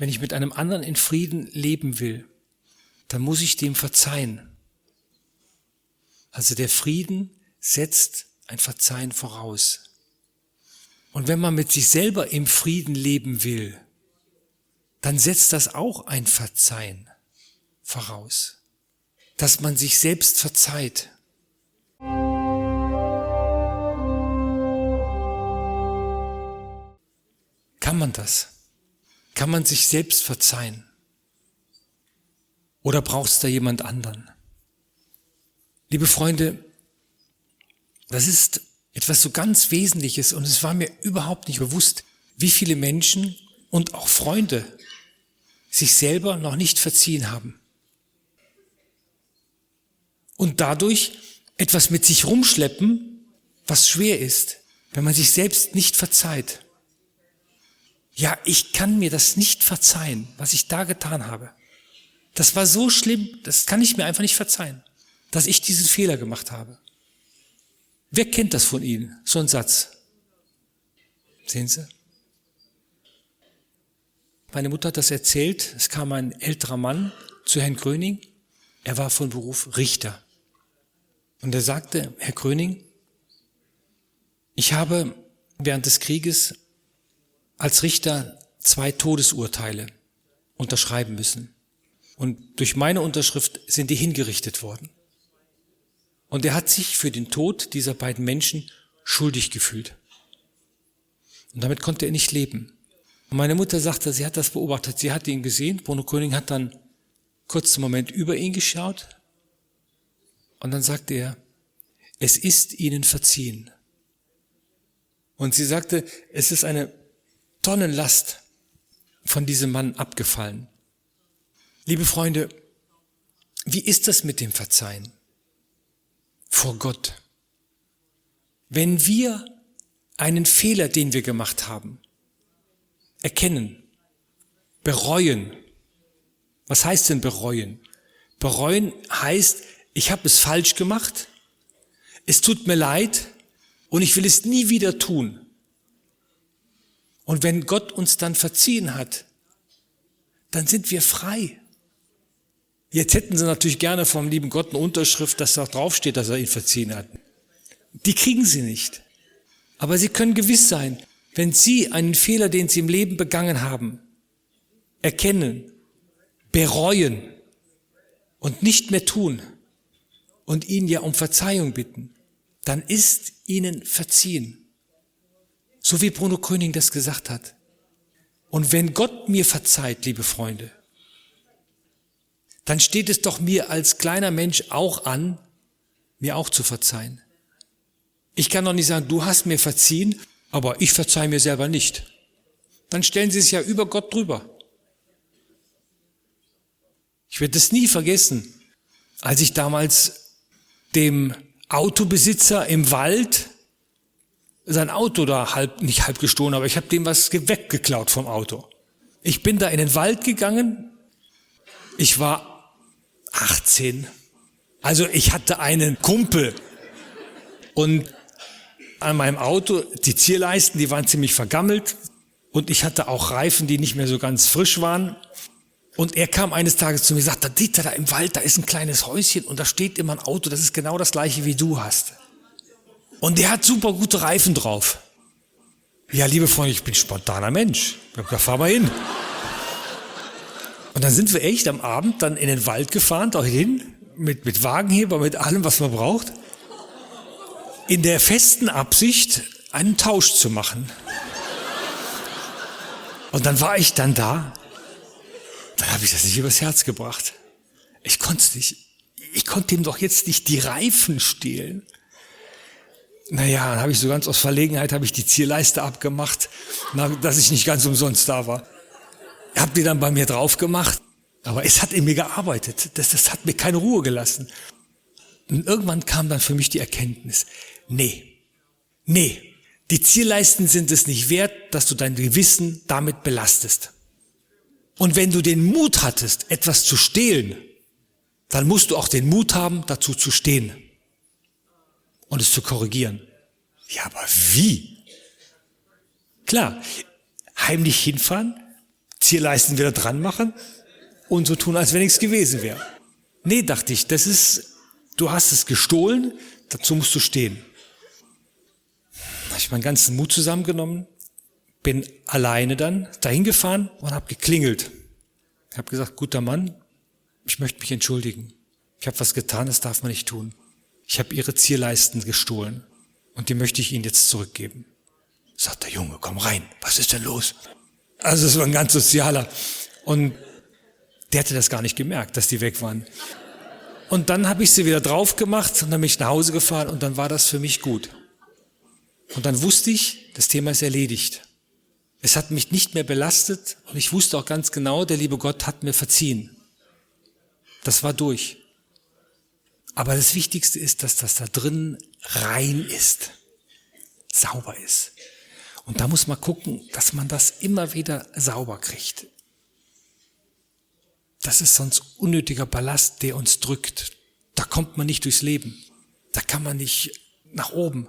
wenn ich mit einem anderen in Frieden leben will, dann muss ich dem verzeihen. Also der Frieden setzt ein Verzeihen voraus. Und wenn man mit sich selber im Frieden leben will, dann setzt das auch ein Verzeihen voraus. Dass man sich selbst verzeiht. Kann man das? Kann man sich selbst verzeihen? Oder braucht es da jemand anderen? Liebe Freunde, das ist etwas so ganz Wesentliches und es war mir überhaupt nicht bewusst, wie viele Menschen und auch Freunde sich selber noch nicht verziehen haben. Und dadurch etwas mit sich rumschleppen, was schwer ist, wenn man sich selbst nicht verzeiht. Ja, ich kann mir das nicht verzeihen, was ich da getan habe. Das war so schlimm, das kann ich mir einfach nicht verzeihen, dass ich diesen Fehler gemacht habe. Wer kennt das von Ihnen, so ein Satz? Sehen Sie? Meine Mutter hat das erzählt, es kam ein älterer Mann zu Herrn Gröning, er war von Beruf Richter. Und er sagte, Herr Gröning, ich habe während des Krieges als Richter 2 Todesurteile unterschreiben müssen. Und durch meine Unterschrift sind die hingerichtet worden. Und er hat sich für den Tod dieser beiden Menschen schuldig gefühlt. Und damit konnte er nicht leben. Und meine Mutter sagte, sie hat das beobachtet, sie hat ihn gesehen. Bruno Gröning hat dann kurz einen Moment über ihn geschaut. Und dann sagte er, es ist Ihnen verziehen. Und sie sagte, es ist eine Tonnenlast von diesem Mann abgefallen. Liebe Freunde, wie ist das mit dem Verzeihen? Vor Gott. Wenn wir einen Fehler, den wir gemacht haben, erkennen, bereuen. Was heißt denn bereuen? Bereuen heißt, ich habe es falsch gemacht, es tut mir leid und ich will es nie wieder tun. Und wenn Gott uns dann verziehen hat, dann sind wir frei. Jetzt hätten sie natürlich gerne vom lieben Gott eine Unterschrift, dass da draufsteht, dass er ihn verziehen hat. Die kriegen sie nicht. Aber sie können gewiss sein, wenn sie einen Fehler, den sie im Leben begangen haben, erkennen, bereuen und nicht mehr tun und ihn ja um Verzeihung bitten, dann ist ihnen verziehen. So wie Bruno Gröning das gesagt hat. Und wenn Gott mir verzeiht, liebe Freunde, dann steht es doch mir als kleiner Mensch auch an, mir auch zu verzeihen. Ich kann doch nicht sagen, du hast mir verziehen, aber ich verzeihe mir selber nicht. Dann stellen sie es ja über Gott drüber. Ich werde es nie vergessen, als ich damals dem Autobesitzer im Wald sein Auto da nicht halb gestohlen, aber ich habe dem was weggeklaut vom Auto. Ich bin da in den Wald gegangen, ich war 18, also ich hatte einen Kumpel und an meinem Auto, die Zierleisten, die waren ziemlich vergammelt und ich hatte auch Reifen, die nicht mehr so ganz frisch waren. Und er kam eines Tages zu mir und sagte, Dieter, da im Wald, da ist ein kleines Häuschen und da steht immer ein Auto, das ist genau das gleiche wie du hast. Und der hat super gute Reifen drauf. Ja, liebe Freunde, ich bin spontaner Mensch. Da fahren wir hin. Und dann sind wir echt am Abend dann in den Wald gefahren, dahin, mit Wagenheber, mit allem, was man braucht, in der festen Absicht, einen Tausch zu machen. Und dann war ich dann da, dann habe ich das nicht übers Herz gebracht. Ich konnte es nicht. Ich konnte ihm doch jetzt nicht die Reifen stehlen. Naja, dann habe ich so ganz aus Verlegenheit, habe ich die Zierleiste abgemacht, dass ich nicht ganz umsonst da war. Ich habe die dann bei mir drauf gemacht, aber es hat in mir gearbeitet. Das hat mir keine Ruhe gelassen. Und irgendwann kam dann für mich die Erkenntnis, nee, die Zierleisten sind es nicht wert, dass du dein Gewissen damit belastest. Und wenn du den Mut hattest, etwas zu stehlen, dann musst du auch den Mut haben, dazu zu stehen und es zu korrigieren. Ja, aber wie? Klar, heimlich hinfahren, Zierleisten wieder dran machen und so tun, als wenn nichts gewesen wäre. Nee, dachte ich, du hast es gestohlen, dazu musst du stehen. Da habe ich meinen ganzen Mut zusammengenommen, bin alleine dann dahin gefahren und habe geklingelt. Ich habe gesagt, guter Mann, ich möchte mich entschuldigen. Ich habe was getan, das darf man nicht tun. Ich habe Ihre Zierleisten gestohlen und die möchte ich Ihnen jetzt zurückgeben. Sagt der Junge, komm rein, was ist denn los? Also es war ein ganz sozialer. Und der hatte das gar nicht gemerkt, dass die weg waren. Und dann habe ich sie wieder drauf gemacht und dann bin ich nach Hause gefahren und dann war das für mich gut. Und dann wusste ich, das Thema ist erledigt. Es hat mich nicht mehr belastet und ich wusste auch ganz genau, der liebe Gott hat mir verziehen. Das war durch. Aber das Wichtigste ist, dass das da drin rein ist, sauber ist. Und da muss man gucken, dass man das immer wieder sauber kriegt. Das ist sonst unnötiger Ballast, der uns drückt. Da kommt man nicht durchs Leben. Da kann man nicht nach oben.